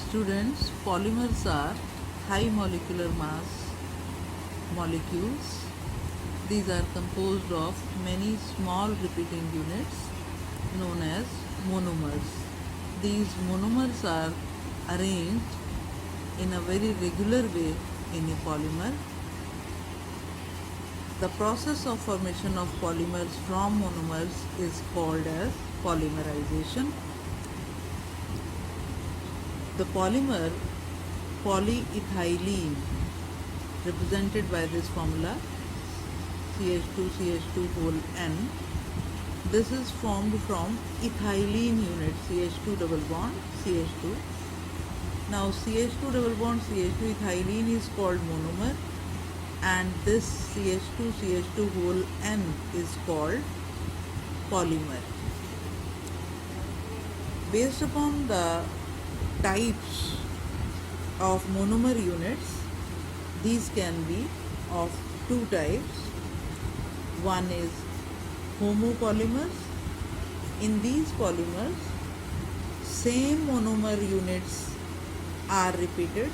Students, polymers are high molecular mass molecules. These are composed of many small repeating units known as monomers. These monomers are arranged in a very regular way in a polymer. The process of formation of polymers from monomers is called as polymerization. The polymer polyethylene, represented by this formula CH2 whole N, this is formed from ethylene unit CH2 double bond CH2. Now CH2 double bond CH2 ethylene is called monomer, and this CH2 whole N is called polymer. Based upon the types of monomer units, these can be of two types. One is homopolymers. In these polymers, same monomer units are repeated.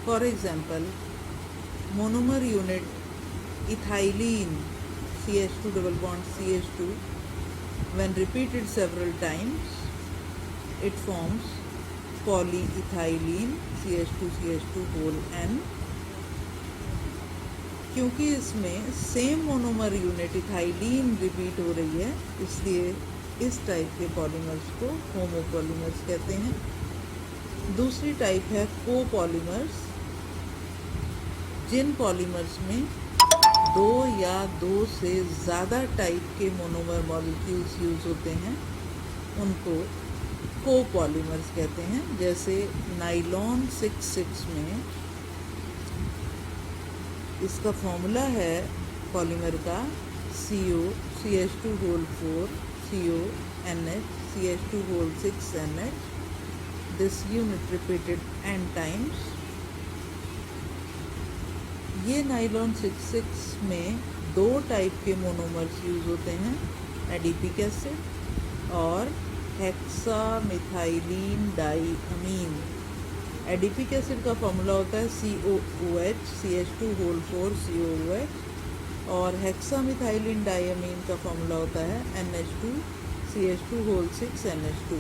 For example, monomer unit ethylene CH2 double bond CH2, when repeated several times, it forms polyethylene CH2 whole N. क्योंकि इसमें same monomer unit ethylene repeat हो रही है, इसलिए इस type के polymers को homopolymers कहते हैं. दूसरी टाइप है कोपॉलीमर्स, जिन पॉलीमर्स में दो या दो से ज़्यादा टाइप के मोनोमर मॉलिक्यूल्स यूज़ होते हैं, उनको कोपॉलीमर्स कहते हैं. जैसे नाइलॉन 6,6 में इसका फॉर्मूला है पॉलीमर का CH2 whole 4 CONH CH2 whole 6 NH. This unit repeated n times. ये नाइलॉन 6,6 में दो टाइप के मोनोमर्स यूज़ होते हैं, एडिपिक एसिड और हेक्सामिथाइलिन डाइअमीन. एडिपिक एसिड का फॉर्मूला होता है COOH CH2 whole 4 COOH, और हेक्सामिथाइलिन डाइअमीन का फॉर्मूला होता है NH2 CH2 whole 6 NH2.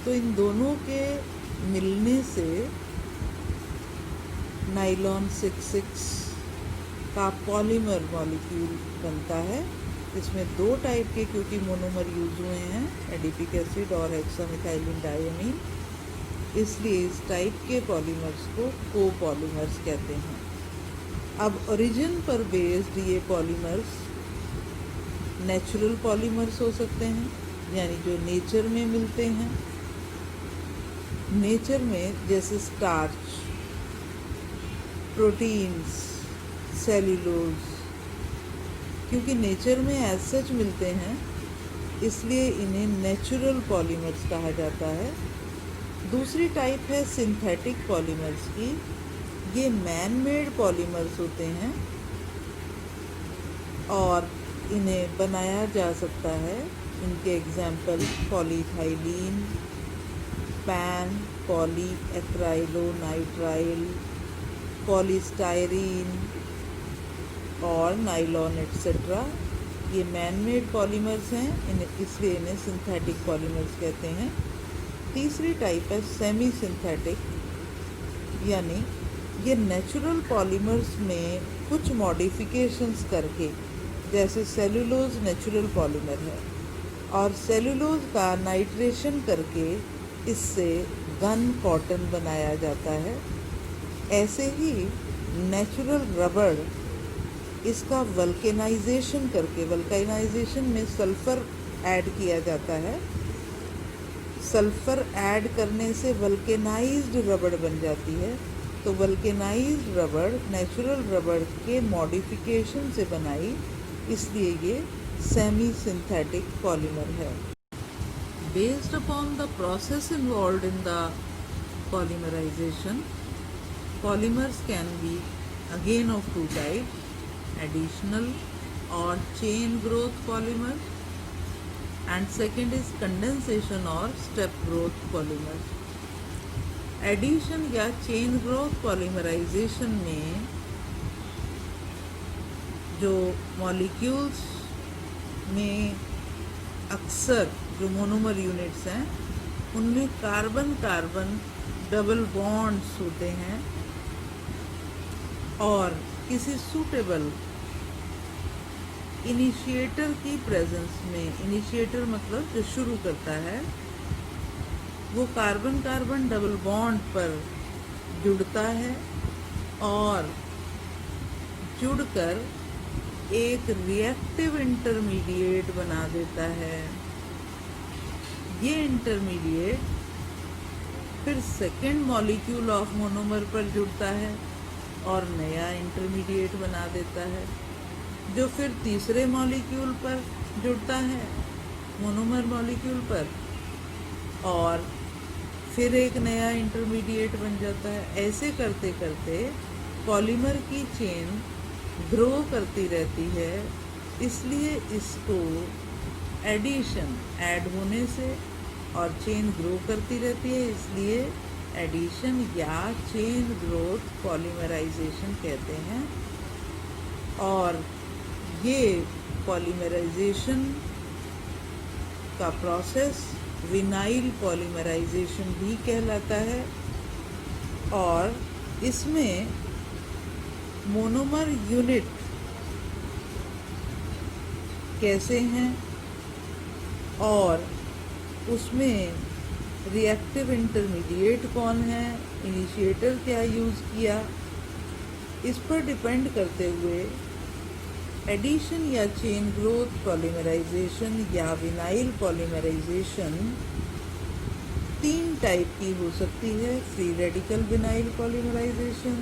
तो इन दोनों के मिलने से नाइलॉन 6,6 का पॉलीमर मॉलिक्यूल बनता है. इसमें दो टाइप के क्योंकि मोनोमर यूज हुए हैं, एडिपिक एसिड और हेक्सामिथाइलिन डाइअमीन, इसलिए इस टाइप के पॉलीमर्स को कोपॉलीमर्स कहते हैं. अब ओरिजिन पर बेस्ड ये पॉलीमर्स नेचुरल पॉलीमर्स हो सकते हैं, यानी जो नेचर में मिलते हैं. नेचर में जैसे स्टार्च, प्रोटीन्स, सेल्यूलोज, क्योंकि नेचर में एज सच मिलते हैं, इसलिए इन्हें नेचुरल पॉलीमर्स कहा जाता है. दूसरी टाइप है सिंथेटिक पॉलीमर्स की. ये मैन मेड पॉलीमर्स होते हैं और इन्हें बनाया जा सकता है. इनके एग्जाम्पल पॉलीइथाइलिन, पैन पॉलीएक्राइलोनाइट्राइल, पॉलीस्टायरीन और नाइलॉन एट्सेट्रा. ये मैन मेड पॉलीमर्स हैं, इसलिए इन्हें सिंथेटिक पॉलीमर्स कहते हैं. तीसरी टाइप है सेमी सिंथेटिक, यानी ये नेचुरल पॉलीमर्स में कुछ मॉडिफिकेशंस करके, जैसे सेलुलोज नेचुरल पॉलीमर है और सेलुलोज का नाइट्रेशन करके इससे गन कॉटन बनाया जाता है. ऐसे ही नेचुरल रबड़, इसका वल्केनाइजेशन करके, वल्केनाइजेशन में सल्फ़र ऐड किया जाता है. सल्फ़र ऐड करने से वल्केनाइज्ड रबड़ बन जाती है. तो वल्केनाइज्ड रबड़ नेचुरल रबड़ के मॉडिफिकेशन से बनाई, इसलिए ये सेमी सिंथेटिक पॉलीमर है. Based upon the process involved in the polymerization, polymers can be again of two types, additional or chain growth polymers, and second is condensation or step growth polymers. Addition या chain growth polymerization में जो molecules में अक्सर जो monomer units हैं उनमें carbon carbon double bonds होते हैं और किसी सूटेबल इनिशिएटर की प्रेजेंस में, इनिशिएटर मतलब जो शुरू करता है, वो कार्बन कार्बन डबल बॉन्ड पर जुड़ता है और जुड़कर एक रिएक्टिव इंटरमीडिएट बना देता है। ये इंटरमीडिएट फिर सेकेंड मॉलिक्यूल ऑफ मोनोमर पर जुड़ता है और नया इंटरमीडिएट बना देता है, जो फिर तीसरे मॉलिक्यूल पर जुड़ता है, मोनोमर मॉलिक्यूल पर, और फिर एक नया इंटरमीडिएट बन जाता है। ऐसे करते करते पॉलीमर की चेन ग्रो करती रहती है, इसलिए इसको एडिशन, ऐड होने से, और चेन ग्रो करती रहती है इसलिए एडिशन या चेन ग्रोथ पॉलीमराइजेशन कहते हैं। और ये पॉलीमराइजेशन का प्रोसेस विनाइल पॉलीमराइजेशन भी कहलाता है और इसमें मोनोमर यूनिट कैसे हैं और उसमें रिएक्टिव इंटरमीडिएट कौन है, इनिशिएटर क्या यूज़ किया, इस पर डिपेंड करते हुए एडिशन या चेन ग्रोथ पॉलीमराइजेशन या विनाइल पॉलीमराइजेशन 3 टाइप की हो सकती है। फ्री रेडिकल विनाइल पॉलीमराइजेशन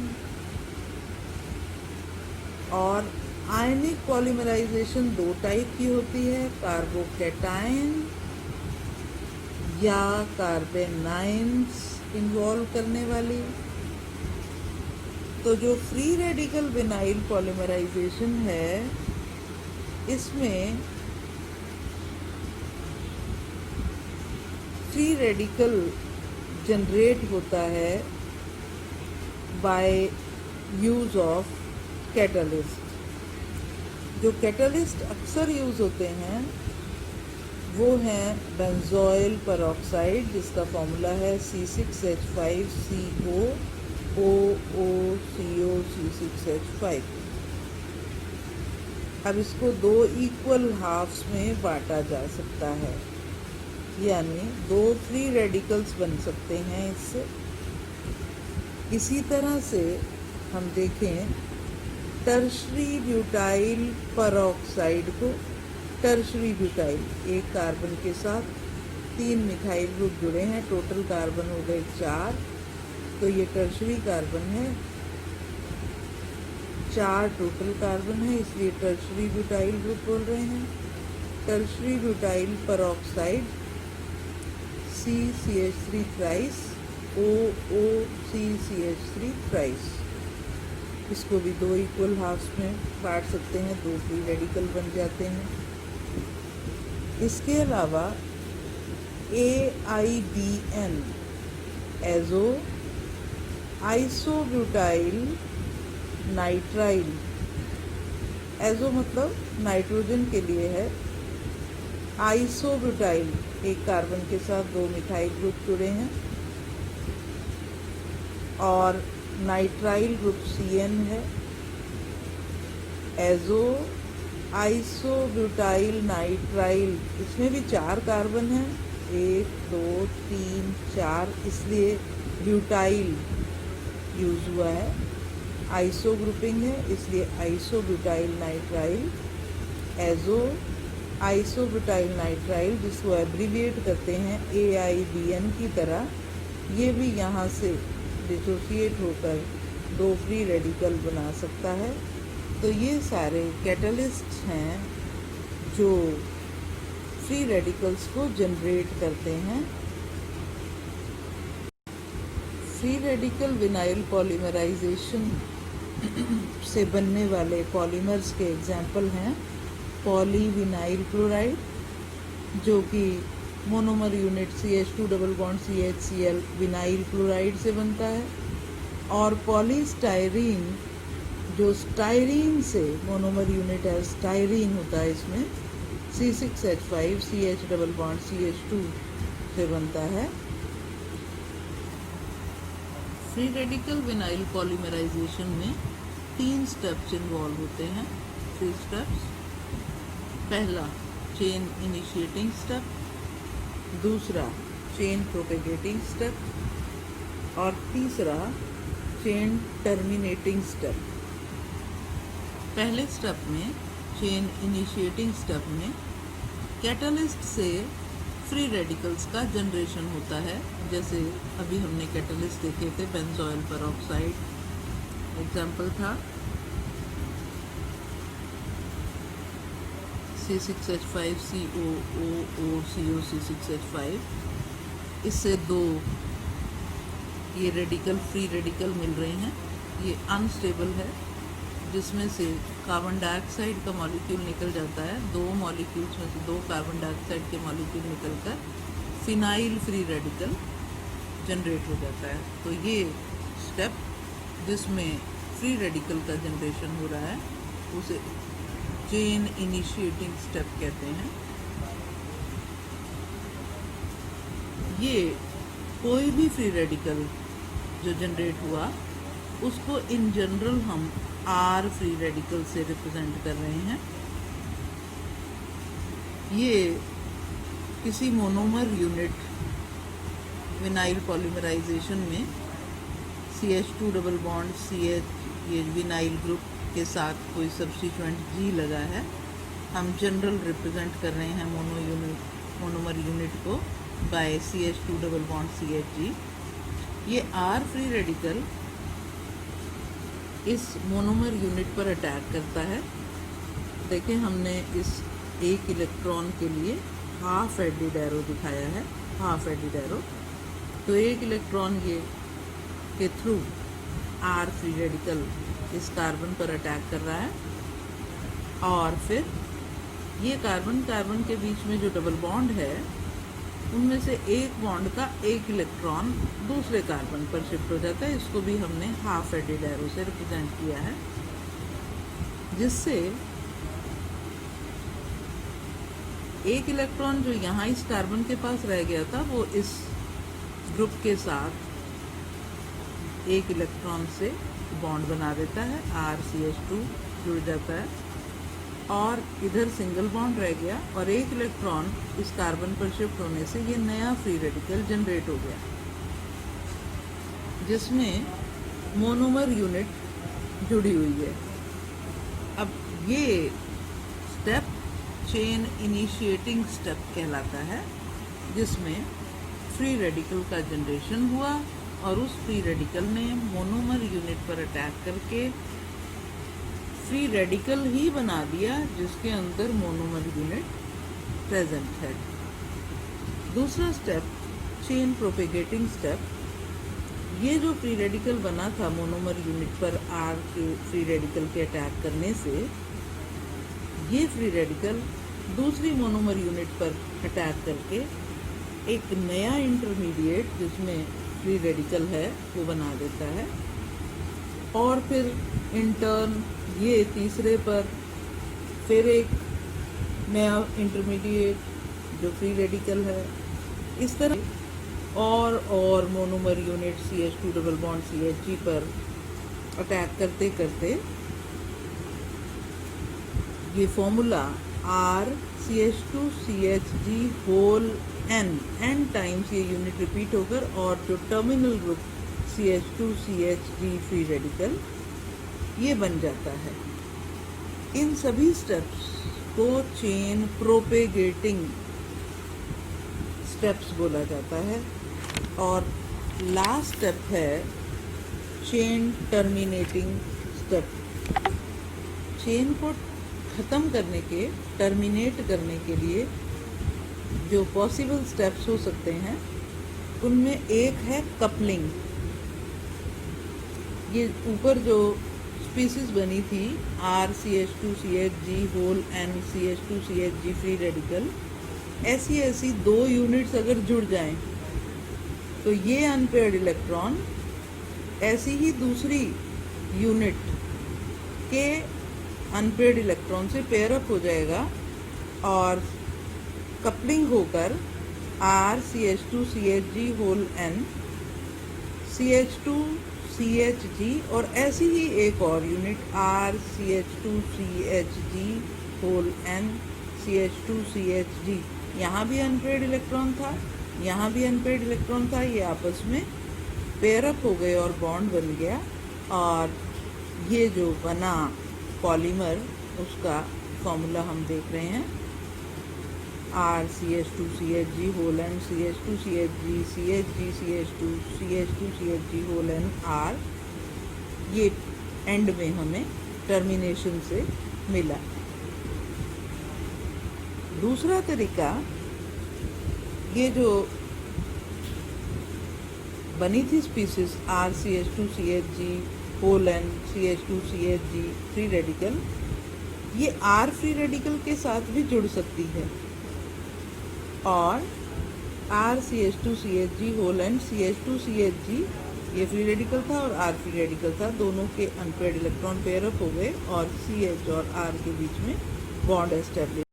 और आयनिक पॉलीमराइजेशन 2 टाइप की होती है, कार्बोकैटायन या कार्बेनाइन्स इन्वॉल्व करने वाली। तो जो फ्री रेडिकल विनाइल पॉलीमराइजेशन है, इसमें फ्री रेडिकल जनरेट होता है बाय यूज ऑफ कैटलिस्ट। जो कैटलिस्ट अक्सर यूज़ होते हैं वो हैं बेंजोइल परऑक्साइड, जिसका फॉर्मूला है C6H5COOCOC6H5। अब इसको 2 इक्वल हाफ्स में बांटा जा सकता है, यानी 2 फ्री रेडिकल्स बन सकते हैं इससे। इसी तरह से हम देखें टर्शरी ब्यूटाइल परऑक्साइड को, टर्शरी ब्यूटाइल, एक कार्बन के साथ 3 मिथाइल ग्रुप जुड़े हैं, टोटल कार्बन हो गए 4, तो ये टर्शरी कार्बन है, 4 टोटल कार्बन है, इसलिए टर्शरी ब्यूटाइल ग्रुप बोल रहे हैं। Tertiary butyl peroxide CCH3 thrice, OOCCH3 thrice. इसको भी 2 इक्वल हाफ्स में बांट सकते हैं, 2 फ्री रेडिकल बन जाते हैं। इसके अलावा AIBN, azo isobutyl nitrile, azo मतलब नाइट्रोजन के लिए है, आइसोब्यूटाइल एक कार्बन के साथ 2 मिथाइल ग्रुप जुड़े हैं और नाइट्राइल ग्रुप CN है। एजो आइसोब्यूटाइल नाइट्राइल, इसमें भी 4 कार्बन हैं, 1 2 3 4, इसलिए ब्यूटाइल यूज़ हुआ है। आइसो ग्रुपिंग है इसलिए isobutyl nitrile, azo isobutyl nitrile, जिसको एब्रीविएट करते हैं AIBN की तरह। ये भी यहाँ से डिसोसिएट होकर 2 फ्री रेडिकल बना सकता है। तो ये सारे कैटलिस्ट्स हैं जो फ्री रेडिकल्स को जनरेट करते हैं। फ्री रेडिकल विनाइल पॉलीमराइजेशन से बनने वाले पॉलीमर्स के एग्जाम्पल हैं पॉलीविनाइल क्लोराइड, जो कि monomer unit CH2 double bond CHCl vinyl chloride से बनता है। और पॉलीस्टायरीन जो स्टायरीन से मोनोमर यूनिट है, स्टायरीन होता है, इसमें C6H5 CH double bond CH2 से बनता है। फ्री रेडिकल विनाइल पॉलीमराइजेशन में 3 स्टेप्स इन्वॉल्व होते हैं। 3 स्टेप्स। पहला चेन इनिशिएटिंग स्टेप, दूसरा चेन प्रोपेगेटिंग स्टेप और तीसरा चेन टर्मिनेटिंग स्टेप। पहले स्टेप में चेन इनिशिएटिंग स्टेप में कैटलिस्ट से फ्री रेडिकल्स का जनरेशन होता है। जैसे अभी हमने कैटलिस्ट देखे थे, बेंजोइल पेरोक्साइड एग्जाम्पल था, C6H5COOCO C6H5। इससे 2 ये रेडिकल फ्री रेडिकल मिल रहे हैं। ये अनस्टेबल है, जिसमें से कार्बन डाइऑक्साइड का मॉलिक्यूल निकल जाता है। 2 मॉलिक्यूल्स में से 2 कार्बन डाइऑक्साइड के मॉलिक्यूल निकलकर फिनाइल फ्री रेडिकल जनरेट हो जाता है। तो ये स्टेप जिसमें फ्री रेडिकल का जनरेशन हो रहा है उसे चेन इनिशिएटिंग स्टेप कहते हैं। ये कोई भी फ्री रेडिकल जो जनरेट हुआ उसको इन जनरल हम R फ्री रेडिकल से रिप्रेजेंट कर रहे हैं। ये किसी मोनोमर यूनिट विनाइल पॉलीमराइजेशन में CH2 डबल बॉन्ड CH ये विनाइल ग्रुप के साथ कोई सब्स्टिट्यूएंट G लगा है। हम जनरल रिप्रेजेंट कर रहे हैं मोनोमर यूनिट को by CH2 double bond CHG। ये R फ्री रेडिकल इस मोनोमर यूनिट पर अटैक करता है। देखें, हमने इस एक इलेक्ट्रॉन के लिए हाफ एडेड एरो दिखाया है, हाफ एडेड एरो। तो एक इलेक्ट्रॉन ये के थ्रू R फ्री रेडिकल इस कार्बन पर अटैक कर रहा है और फिर ये कार्बन कार्बन के बीच में जो डबल बॉन्ड है उनमें से एक बॉन्ड का एक इलेक्ट्रॉन दूसरे कार्बन पर शिफ्ट हो जाता है। इसको भी हमने हाफ एडेड एरो से रिप्रेजेंट किया है, जिससे एक इलेक्ट्रॉन जो यहाँ इस कार्बन के पास रह गया था वो इस ग्रुप के साथ एक इलेक्ट्रॉन से बॉन्ड बना देता है, RCH2 जुड़ जाता है और इधर सिंगल बॉन्ड रह गया और एक इलेक्ट्रॉन इस कार्बन पर शिफ्ट होने से ये नया फ्री रेडिकल जनरेट हो गया, जिसमें मोनोमर यूनिट जुड़ी हुई है। अब ये स्टेप चेन इनिशिएटिंग स्टेप कहलाता है, जिसमें फ्री रेडिकल का जनरेशन हुआ और उस फ्री रेडिकल ने मोनोमर यूनिट पर अटैक करके फ्री रेडिकल ही बना दिया जिसके अंदर मोनोमर यूनिट प्रेजेंट है। दूसरा स्टेप चेन प्रोपेगेटिंग स्टेप। ये जो फ्री रेडिकल बना था मोनोमर यूनिट पर R के फ्री रेडिकल के अटैक करने से, ये फ्री रेडिकल दूसरी मोनोमर यूनिट पर अटैक करके एक नया इंटरमीडिएट जिसमें फ्री रेडिकल है वो बना देता है और फिर इन टर्न ये तीसरे पर फिर एक नया इंटरमीडिएट जो फ्री रेडिकल है। इस तरह और monomer unit CH2 double bond CHG पर अटैक करते करते ये formula RCH2CHG whole n times ये यूनिट रिपीट होकर और जो terminal group CH2CHG free radical ये बन जाता है। इन सभी स्टेप्स को चेन प्रोपेगेटिंग स्टेप्स बोला जाता है। और लास्ट स्टेप है चेन टर्मिनेटिंग स्टेप। चेन को ख़त्म करने के, टर्मिनेट करने के लिए जो पॉसिबल स्टेप्स हो सकते हैं उनमें एक है कपलिंग। ये ऊपर जो स्पीसीज बनी थी RCH2CHG whole n CH2CHG free radical, ऐसी ऐसी 2 यूनिट्स अगर जुड़ जाएं तो ये अनपेयर्ड इलेक्ट्रॉन ऐसी ही दूसरी यूनिट के अनपेयर्ड इलेक्ट्रॉन से पेयर अप हो जाएगा और कपलिंग होकर RCH2CHG होल N CH2CHG और ऐसी ही एक और unit RCH2CHG whole N CH2CHG। यहाँ भी अनपेयर्ड इलेक्ट्रॉन था, यहाँ भी अनपेयर्ड इलेक्ट्रॉन था, ये आपस में पेयर अप हो गए और बॉन्ड बन गया और ये जो बना पॉलीमर उसका फॉर्मूला हम देख रहे हैं RCH2CHG whole N CH2CHG CHG CH2 whole N R। ये एंड में हमें टर्मिनेशन से मिला। दूसरा तरीका, ये जो बनी थी species RCH2CHG whole N CH2CHG free radical, ये R फ्री रेडिकल के साथ भी जुड़ सकती है और RCH2CHG होल N CH2CHG ये फ्री रेडिकल था और R फ्री रेडिकल था, दोनों के अनपेयर्ड इलेक्ट्रॉन पेयर अप हो गए और CH और R के बीच में bond establish.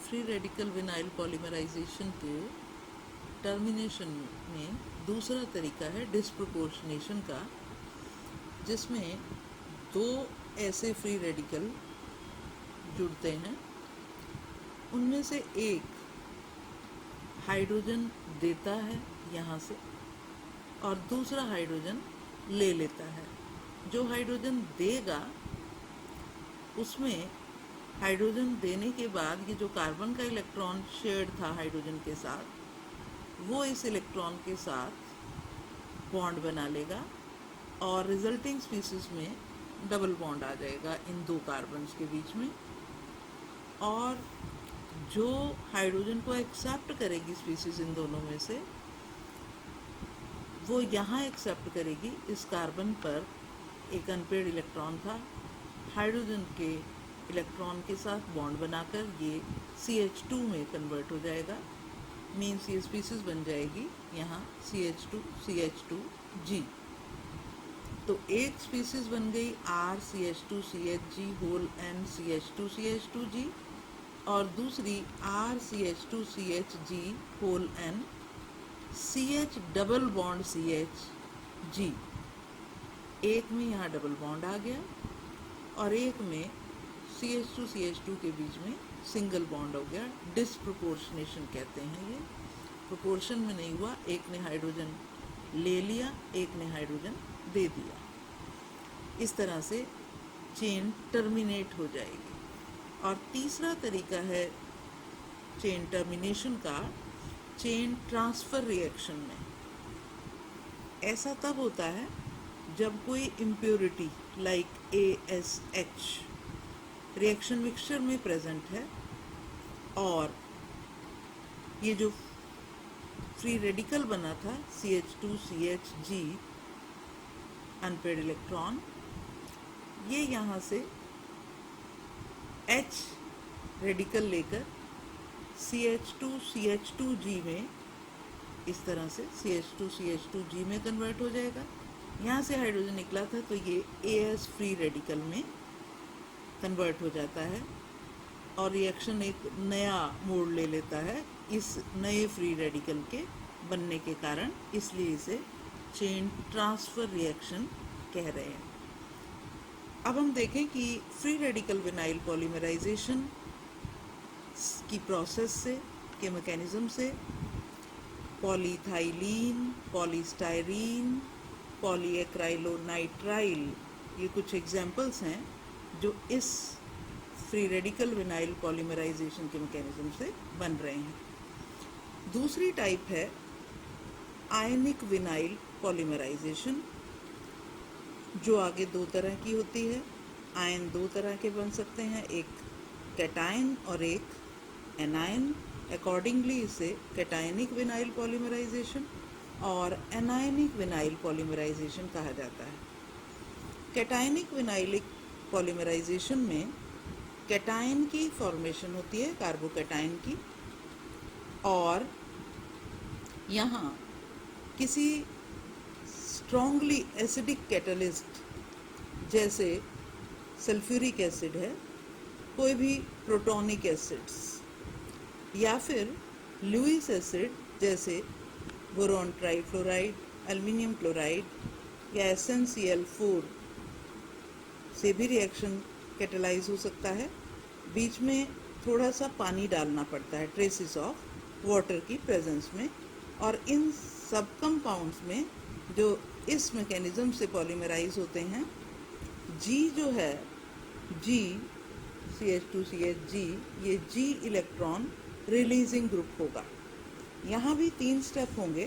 Free radical vinyl polymerization के टर्मिनेशन में दूसरा तरीका है डिस्प्रोपोर्शनेशन का, जिसमें 2 ऐसे फ्री रेडिकल जुड़ते हैं, उनमें से एक हाइड्रोजन देता है यहाँ से और दूसरा हाइड्रोजन ले लेता है। जो हाइड्रोजन देगा उसमें हाइड्रोजन देने के बाद ये जो कार्बन का इलेक्ट्रॉन शेयर्ड था हाइड्रोजन के साथ, वो इस इलेक्ट्रॉन के साथ बॉन्ड बना लेगा और रिजल्टिंग स्पीसीज में डबल बॉन्ड आ जाएगा इन 2 कार्बन्स के बीच में। और जो हाइड्रोजन को एक्सेप्ट करेगी स्पीसीज इन दोनों में से, वो यहाँ एक्सेप्ट करेगी इस कार्बन पर एक अनपेयर्ड इलेक्ट्रॉन था, हाइड्रोजन के इलेक्ट्रॉन के साथ बॉन्ड बनाकर ये CH2 में कन्वर्ट हो जाएगा, मीन्स ये स्पीसीज बन जाएगी यहाँ CH2CH2G। तो एक स्पीसीज बन गई RCH2CHG होल N CH2CH2G और दूसरी RCH2CHG whole N CH double bond CHG। एक में यहाँ डबल बॉन्ड आ गया और एक में CH2CH2 के बीच में सिंगल बॉन्ड हो गया। डिस्प्रोपोर्शनेशन कहते हैं, ये प्रोपोर्शन में नहीं हुआ, एक ने हाइड्रोजन ले लिया, एक ने हाइड्रोजन दे दिया। इस तरह से चेन टर्मिनेट हो जाएगी। और तीसरा तरीका है चेन टर्मिनेशन का, चेन ट्रांसफ़र रिएक्शन में। ऐसा तब होता है जब कोई impurity like ASH reaction mixture में प्रेजेंट है और ये जो फ्री रेडिकल बना था CH2CHG अनपेयर्ड इलेक्ट्रॉन, ये यहाँ से H रेडिकल लेकर CH2CH2G में, इस तरह से CH2CH2G में कन्वर्ट हो जाएगा। यहाँ से हाइड्रोजन निकला था तो ये AS फ्री रेडिकल में कन्वर्ट हो जाता है और रिएक्शन एक नया मोड़ ले लेता है इस नए फ्री रेडिकल के बनने के कारण, इसलिए इसे चेन ट्रांसफ़र रिएक्शन कह रहे हैं। अब हम देखें कि फ्री रेडिकल विनाइल पॉलीमराइजेशन की प्रोसेस से, के मैकेनिज़्म से पॉलीथाइलीन, पॉलीस्टायरीन, पॉलीएक्राइलोनाइट्राइल, ये कुछ एग्जाम्पल्स हैं जो इस फ्री रेडिकल विनाइल पॉलीमराइजेशन के मैकेनिज़्म से बन रहे हैं। दूसरी टाइप है आयनिक विनाइल पॉलीमराइजेशन, जो आगे 2 तरह की होती है। आयन 2 तरह के बन सकते हैं, एक कैटायन और एक एनायन। अकॉर्डिंगली इसे कैटायनिक विनाइल पॉलीमराइजेशन और एनायनिक विनाइल पॉलीमराइजेशन कहा जाता है। कैटायनिक विनाइलिक पॉलीमराइजेशन में कैटायन की फॉर्मेशन होती है, कार्बोकैटायन की, और यहाँ किसी स्ट्रॉन्गली एसिडिक कैटलिस्ट जैसे सल्फ्यूरिक एसिड है, कोई भी प्रोटोनिक एसिड्स, या फिर लुईस एसिड जैसे बोरॉन ट्राइफ्लोराइड, एल्युमिनियम क्लोराइड या SnCl4 से भी रिएक्शन कैटेलाइज हो सकता है। बीच में थोड़ा सा पानी डालना पड़ता है, ट्रेसेस ऑफ वाटर की प्रेजेंस में। और इन सब कंपाउंड्स में जो इस मैकेनिज्म से पॉलीमराइज होते हैं, G जो है, G CH2CHG, ये G इलेक्ट्रॉन रिलीजिंग ग्रुप होगा। यहाँ भी 3 स्टेप होंगे।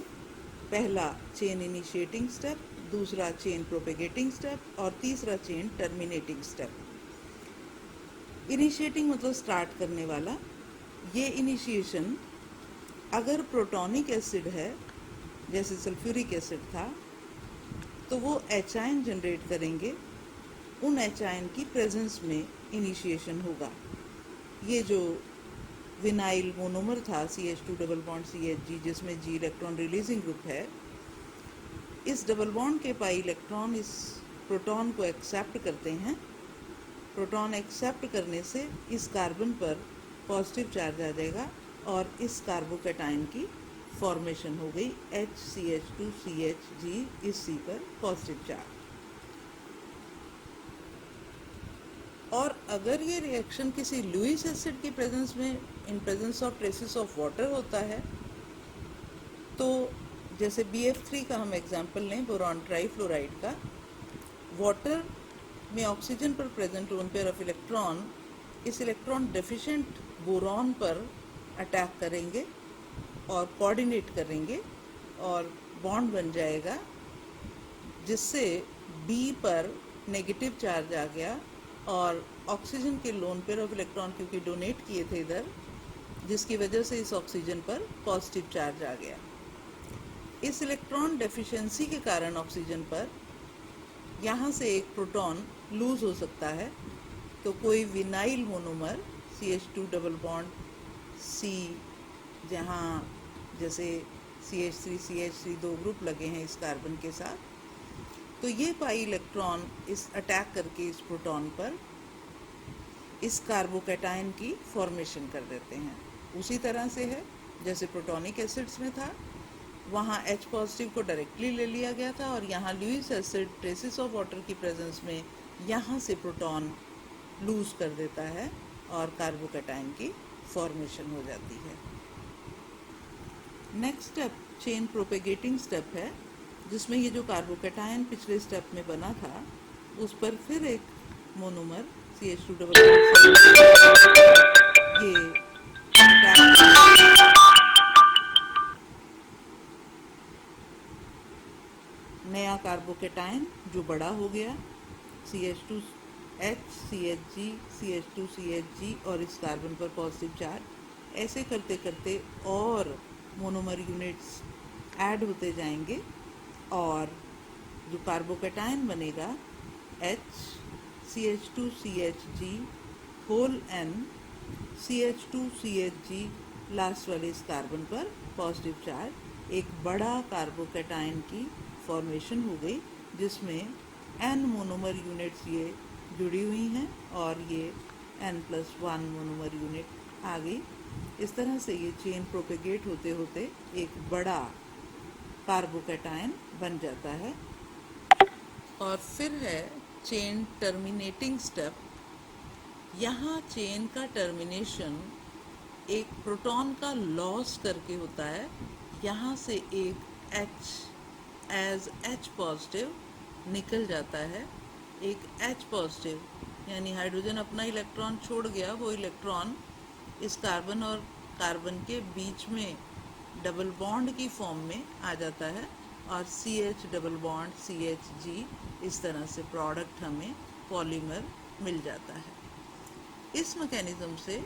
पहला चेन इनिशिएटिंग स्टेप, दूसरा चेन प्रोपेगेटिंग स्टेप और तीसरा चेन टर्मिनेटिंग स्टेप। इनिशिएटिंग मतलब स्टार्ट करने वाला। ये इनिशिएशन अगर प्रोटोनिक एसिड है जैसे सल्फ्यूरिक एसिड था, तो वो H आयन जनरेट करेंगे। उन H आयन की प्रेजेंस में इनिशिएशन होगा। ये जो विनाइल मोनोमर था CH2 डबल बॉन्ड CHG, जिसमें G इलेक्ट्रॉन रिलीजिंग ग्रुप है, इस डबल बॉन्ड के पाई इलेक्ट्रॉन इस प्रोटॉन को एक्सेप्ट करते हैं। प्रोटॉन एक्सेप्ट करने से इस कार्बन पर पॉजिटिव चार्ज आ जाएगा और इस कार्बोकैटायन की फॉर्मेशन हो गई HCH2CHG, इस C पर पॉजिटिव चार्ज। और अगर ये रिएक्शन किसी लुईस एसिड की प्रेजेंस में, in presence of traces of water होता है, तो जैसे BF3 का हम एग्जांपल लें, बोरॉन ट्राइफ्लोराइड का, वाटर में ऑक्सीजन पर present lone pair of electron इस इलेक्ट्रॉन डेफिशिएंट बोरॉन पर अटैक करेंगे और कोऑर्डिनेट करेंगे और बॉन्ड बन जाएगा, जिससे B पर नेगेटिव चार्ज आ गया और ऑक्सीजन के लोन पेयर ऑफ इलेक्ट्रॉन क्योंकि डोनेट किए थे इधर, जिसकी वजह से इस ऑक्सीजन पर पॉजिटिव चार्ज आ गया। इस इलेक्ट्रॉन डेफिशिएंसी के कारण ऑक्सीजन पर यहाँ से एक प्रोटॉन लूज हो सकता है। तो कोई vinyl monomer CH2 double bond C, जहाँ जैसे CH3CH3 दो ग्रुप लगे हैं इस कार्बन के साथ, तो ये पाई इलेक्ट्रॉन इस अटैक करके इस प्रोटॉन पर इस कार्बोकैटायन की फॉर्मेशन कर देते हैं। उसी तरह से है जैसे प्रोटोनिक एसिड्स में था, वहाँ H पॉजिटिव को डायरेक्टली ले लिया गया था और यहाँ Lewis acid traces of water की प्रेजेंस में यहाँ से प्रोटॉन लूज कर देता है और कार्बोकैटायन की फॉर्मेशन हो जाती है। Next step chain propagating step है, जिसमें ये जो कार्बोकैटायन पिछले स्टेप में बना था, उस पर फिर एक मोनोमर CH2 डबल ये नया कार्बोकैटायन जो बड़ा हो गया CH2H CHG CH2CHG और इस कार्बन पर पॉजिटिव चार्ज, ऐसे करते करते और मोनोमर यूनिट्स ऐड होते जाएंगे और जो कार्बोकैटायन बनेगा H CH2CHG whole N CH2CHG last वाले इस कार्बन पर पॉजिटिव चार्ज, एक बड़ा कार्बोकैटायन की फॉर्मेशन हो गई, जिसमें N मोनोमर यूनिट्स ये जुड़ी हुई हैं और ये N+1 मोनोमर यूनिट आ गई। इस तरह से ये चेन प्रोपेगेट होते होते एक बड़ा कार्बोकैटायन बन जाता है। और फिर है चेन टर्मिनेटिंग स्टेप। यहाँ चेन का टर्मिनेशन एक प्रोटॉन का लॉस करके होता है। यहाँ से एक H एज H पॉजिटिव निकल जाता है। एक H पॉजिटिव यानी हाइड्रोजन अपना इलेक्ट्रॉन छोड़ गया, वो इलेक्ट्रॉन इस कार्बन और कार्बन के बीच में डबल बॉन्ड की फॉर्म में आ जाता है और CH डबल बॉन्ड CHG, इस तरह से प्रोडक्ट हमें पॉलीमर मिल जाता है। इस मैकेनिज्म से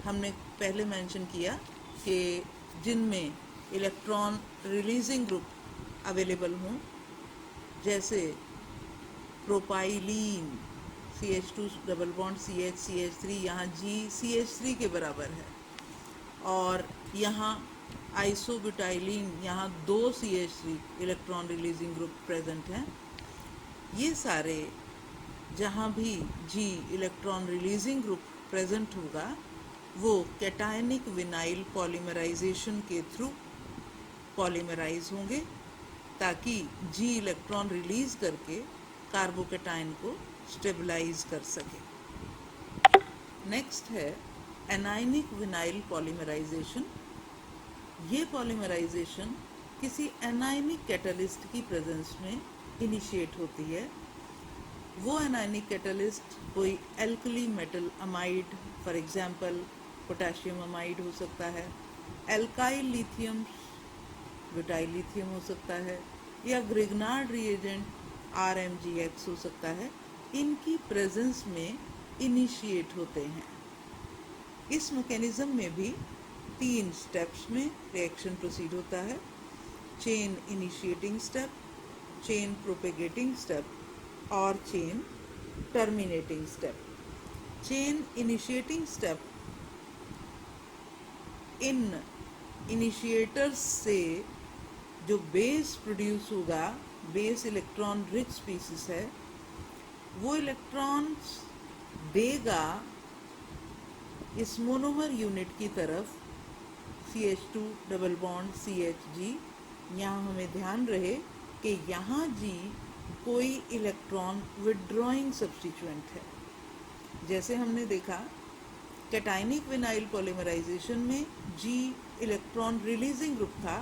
हमने पहले मेंशन किया कि जिनमें इलेक्ट्रॉन रिलीजिंग ग्रुप अवेलेबल हों, जैसे propylene CH2 double bond CH CH3, यहाँ G CH3 के बराबर है, और यहाँ आइसोब्यूटाइलिन, यहाँ 2 CH3 electron releasing group present हैं। ये सारे जहाँ भी G electron releasing group present होगा वो कैटायनिक विनाइल पॉलीमराइजेशन के थ्रू पॉलीमराइज होंगे ताकि G इलेक्ट्रॉन रिलीज करके कार्बोकैटायन को स्टेबलाइज कर सके। नेक्स्ट है एनायनिक विनाइल पॉलीमराइजेशन। ये पॉलीमराइजेशन किसी एनायनिक कैटलिस्ट की प्रेजेंस में इनिशिएट होती है। वो एनायनिक कैटलिस्ट कोई alkali metal amide, for example potassium amide हो सकता है, एल्काइल लिथियम ब्यूटाइल लिथियम हो सकता है, या ग्रिग्नार्ड रिएजेंट RMGX हो सकता है। इनकी प्रेजेंस में इनिशिएट होते हैं। इस मैकेनिज्म में भी 3 स्टेप्स में रिएक्शन प्रोसीड होता है: chain initiating step, chain propagating step और chain terminating step. Chain initiating step इन इनिशिएटर्स से जो बेस प्रोड्यूस होगा, बेस इलेक्ट्रॉन रिच स्पीसीज है, वो इलेक्ट्रॉन्स देगा इस मोनोमर यूनिट की तरफ CH2 डबल बॉन्ड CHG। यहाँ हमें ध्यान रहे कि यहाँ G कोई इलेक्ट्रॉन विड्रॉइंग सब्स्टिट्यूएंट है। जैसे हमने देखा कैटायनिक विनाइल पॉलीमराइजेशन में G इलेक्ट्रॉन रिलीजिंग ग्रुप था।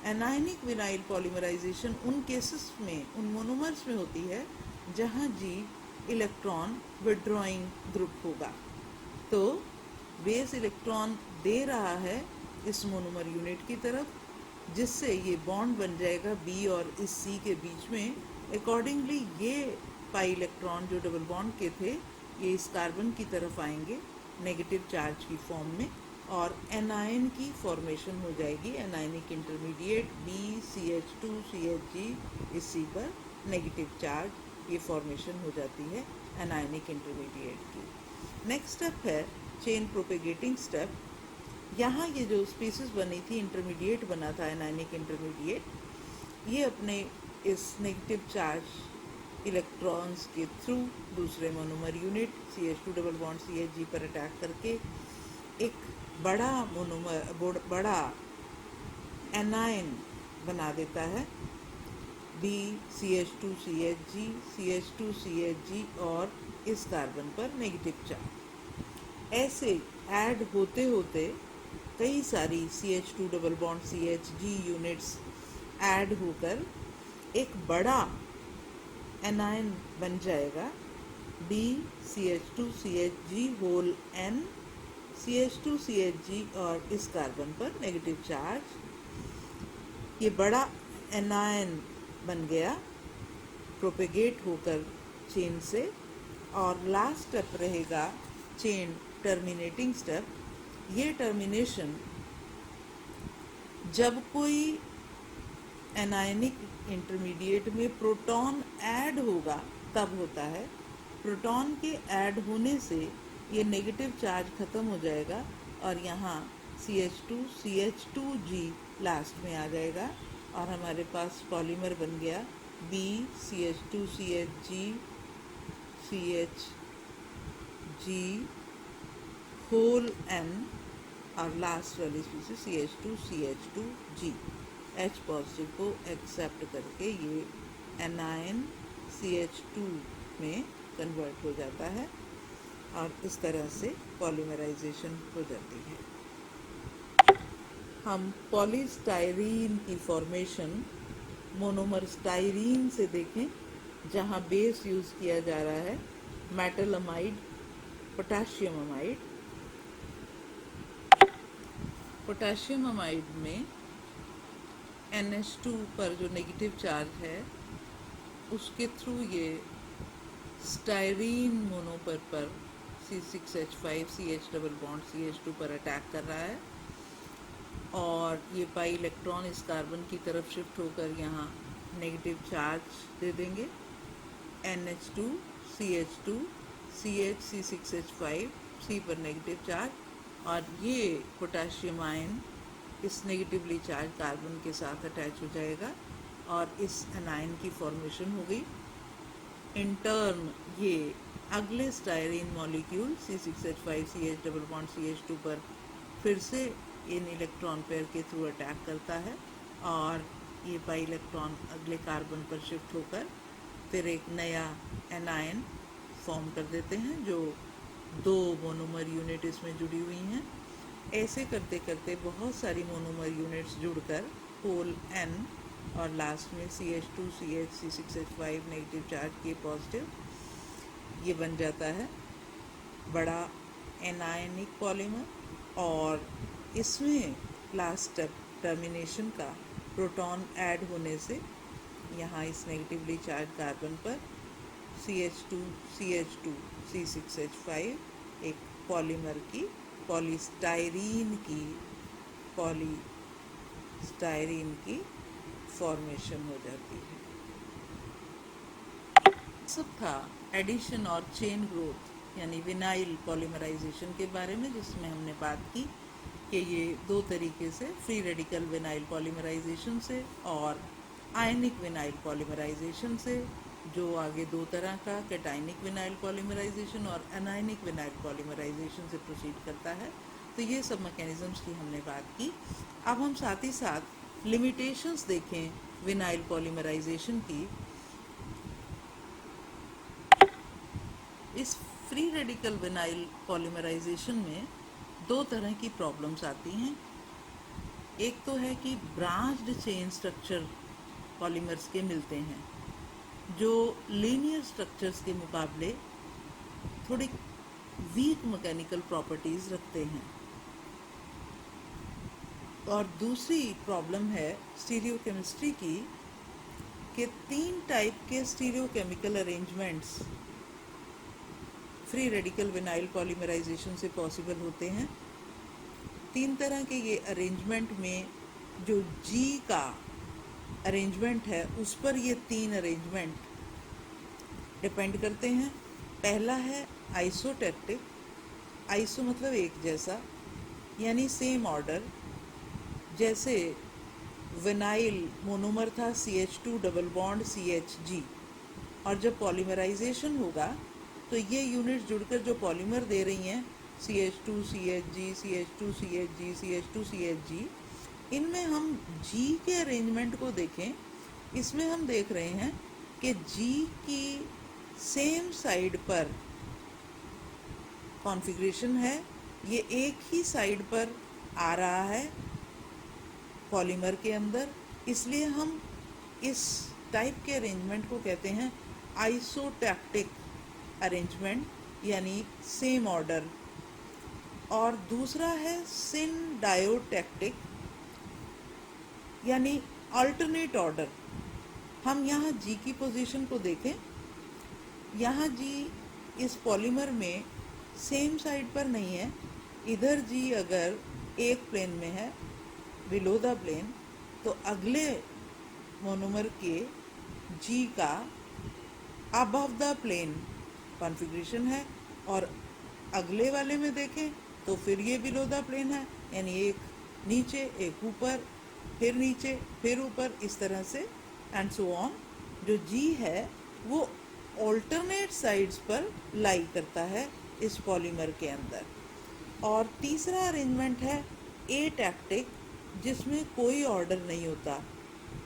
एनायनिक विनाइल पॉलीमराइजेशन उन केसेस में, उन मोनोमर्स में होती है जहाँ G इलेक्ट्रॉन विड्रॉइंग ग्रुप होगा। तो बेस इलेक्ट्रॉन दे रहा है इस मोनोमर यूनिट की तरफ, जिससे ये बॉन्ड बन जाएगा B और इस C के बीच में। अकॉर्डिंगली ये पाई इलेक्ट्रॉन जो डबल बॉन्ड के थे, ये इस कार्बन की तरफ आएंगे नेगेटिव चार्ज की फॉर्म में, और एनायन की फॉर्मेशन हो जाएगी। एनायनिक इंटरमीडिएट BCH2CHG इस C पर नेगेटिव चार्ज, ये फॉर्मेशन हो जाती है एनायनिक इंटरमीडिएट की। नेक्स्ट स्टेप है चेन प्रोपेगेटिंग स्टेप। यहाँ ये जो स्पीसीज बनी थी, इंटरमीडिएट बना था एनायनिक इंटरमीडिएट, ये अपने इस नेगेटिव चार्ज इलेक्ट्रॉन्स के थ्रू दूसरे monomer unit CH2 double bond CHG पर अटैक करके एक बड़ा एनायन बना देता है BCH2CHG, CH2CHG और इस कार्बन पर नेगेटिव चार्ज। ऐसे ऐड होते होते कई सारी CH2 double bond CHG units add होकर एक बड़ा एनायन बन जाएगा BCH2CHG होल N, CH2CHG और इस कार्बन पर नेगेटिव चार्ज। ये बड़ा एनायन बन गया प्रोपेगेट होकर चेन से। और लास्ट स्टेप रहेगा चेन टर्मिनेटिंग स्टेप। ये टर्मिनेशन जब कोई एनायनिक इंटरमीडिएट में प्रोटॉन ऐड होगा तब होता है। प्रोटॉन के ऐड होने से ये नेगेटिव चार्ज ख़त्म हो जाएगा और यहाँ CH2CH2G लास्ट में आ जाएगा और हमारे पास पॉलीमर बन गया BCH2CHG CHG होल N और लास्ट वाली स्पीसीज CH2CH2G। H पॉजिटिव को एक्सेप्ट करके ये एनायन CH2 में कन्वर्ट हो जाता है और इस तरह से पॉलीमराइजेशन हो जाती है। हम पॉलीस्टाइरीन की फॉर्मेशन मोनोमर स्टाइरीन से देखें, जहाँ बेस यूज़ किया जा रहा है metal amide, potassium amide. Potassium amide में NH2 पर जो नेगेटिव चार्ज है उसके थ्रू ये स्टाइरीन मोनोपर पर C6H5 CH double bond CH2 पर अटैक कर रहा है और ये पाई इलेक्ट्रॉन इस कार्बन की तरफ शिफ्ट होकर यहाँ नेगेटिव चार्ज दे देंगे। NH2 CH2 CH C6H5 C पर नेगेटिव चार्ज और ये पोटेशियम आयन इस नेगेटिवली चार्ज कार्बन के साथ अटैच हो जाएगा और इस एनायन की फॉर्मेशन हो गई। इन टर्न ये अगले styrene molecule C6H5CH double bond CH2 पर फिर से इन इलेक्ट्रॉन पेयर के थ्रू अटैक करता है और ये पाई इलेक्ट्रॉन अगले कार्बन पर शिफ्ट होकर फिर एक नया एनायन फॉर्म कर देते हैं जो 2 मोनोमर यूनिट इसमें जुड़ी हुई हैं। ऐसे करते करते बहुत सारी मोनोमर यूनिट्स जुड़कर होल N और लास्ट में CH2CH C6H5 नेगेटिव चार्ज के पॉजिटिव ये बन जाता है बड़ा एनायनिक पॉलीमर। और इसमें लास्ट टर्मिनेशन का प्रोटॉन ऐड होने से यहाँ इस नेगेटिवली चार्ज कार्बन पर CH2 C6H5 एक पॉलीमर की पॉलीस्टायरीन की फॉर्मेशन हो जाती है। सब था एडिशन और चेन ग्रोथ यानी विनाइल पॉलीमराइजेशन के बारे में, जिसमें हमने बात की कि ये 2 तरीके से फ्री रेडिकल विनाइल पॉलीमराइजेशन से और आयनिक विनाइल पॉलीमराइजेशन से, जो आगे 2 तरह का कैटायनिक विनाइल पॉलीमराइजेशन और एनायनिक विनाइल पॉलीमराइजेशन से प्रोसीड करता है। तो ये सब मैकेनिज्म्स की हमने बात की। अब हम साथ ही साथ लिमिटेशंस देखें विनाइल पॉलीमराइजेशन की। इस फ्री रेडिकल विनाइल पॉलीमराइजेशन में 2 तरह की प्रॉब्लम्स आती हैं। एक तो है कि ब्रांच्ड चेन स्ट्रक्चर पॉलीमर्स के मिलते हैं जो लीनियर स्ट्रक्चर्स के मुकाबले थोड़ी वीक मैकेनिकल प्रॉपर्टीज़ रखते हैं। और दूसरी प्रॉब्लम है स्टीरियोकेमिस्ट्री की कि 3 टाइप के stereochemical arrangements free radical vinyl polymerization से पॉसिबल होते हैं। 3 तरह के ये अरेंजमेंट में जो G का अरेंजमेंट है उस पर ये 3 अरेंजमेंट डिपेंड करते हैं। पहला है आइसोटैक्टिक, आइसो मतलब एक जैसा यानी सेम ऑर्डर। जैसे विनाइल मोनोमर था CH2 डबल बॉन्ड CHG और जब पॉलीमराइजेशन होगा तो ये यूनिट्स जुड़कर जो पॉलीमर दे रही हैं CH2 CHG CH2 CHG CH2 CHG, इनमें हम G के अरेंजमेंट को देखें, इसमें हम देख रहे हैं कि G की सेम साइड पर कॉन्फ़िगरेशन है, ये एक ही साइड पर आ रहा है पॉलीमर के अंदर, इसलिए हम इस टाइप के अरेंजमेंट को कहते हैं आइसोटैक्टिक अरेंजमेंट यानी सेम ऑर्डर। और दूसरा है सिनडायोटैक्टिक यानी अल्टरनेट ऑर्डर। हम यहाँ G की पोजीशन को देखें, यहाँ G इस पॉलीमर में सेम साइड पर नहीं है। इधर G अगर एक प्लेन में है बिलो द प्लेन, तो अगले मोनोमर के G का अबव द प्लेन कॉन्फ़िगरेशन है और अगले वाले में देखें तो फिर ये बिलो द प्लेन है, यानी एक नीचे एक ऊपर फिर नीचे फिर ऊपर, इस तरह से एंड सो ऑन। जो G है वो ऑल्टरनेट साइड्स पर लाई करता है इस पॉलीमर के अंदर। और तीसरा अरेंजमेंट है एटैक्टिक, जिसमें कोई ऑर्डर नहीं होता।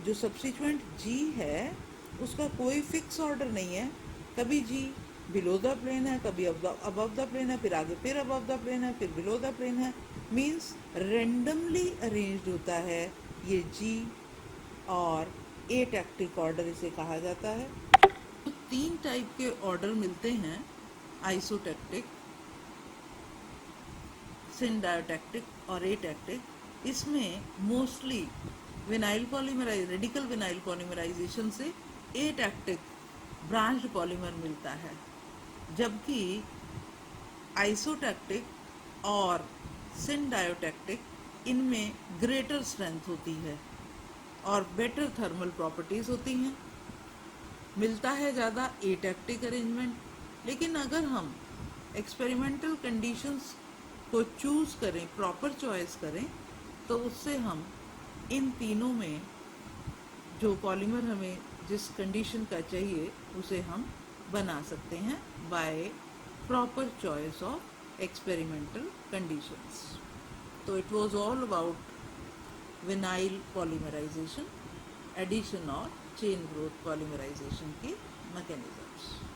जो सब्सिक्वेंट G है उसका कोई फिक्स ऑर्डर नहीं है, कभी G बिलो द प्लेन है, कभी अबव द प्लेन है, फिर आगे फिर अबव द प्लेन है, फिर बिलो द प्लेन है। मीन्स रेंडमली अरेंज्ड होता है ये G, और एटैक्टिक ऑर्डर इसे कहा जाता है। तो 3 टाइप के ऑर्डर मिलते हैं, आइसोटैक्टिक, सिनडायोटैक्टिक और एटैक्टिक। इसमें मोस्टली रेडिकल विनाइल पॉलीमराइजेशन से एटैक्टिक ब्रांच्ड पॉलीमर मिलता है, जबकि आइसोटैक्टिक और सिनडायोटैक्टिक इनमें ग्रेटर स्ट्रेंथ होती है और बेटर थर्मल प्रॉपर्टीज़ होती हैं। मिलता है ज़्यादा एटैक्टिक अरेंजमेंट, लेकिन अगर हम एक्सपेरिमेंटल कंडीशंस को चूज़ करें, प्रॉपर चॉइस करें, तो उससे हम इन तीनों में जो पॉलीमर हमें जिस कंडीशन का चाहिए उसे हम बना सकते हैं by proper choice of experimental conditions. तो it was all about vinyl polymerization, addition और चेन ग्रोथ पॉलीमराइजेशन की मैकेनिज्म्स।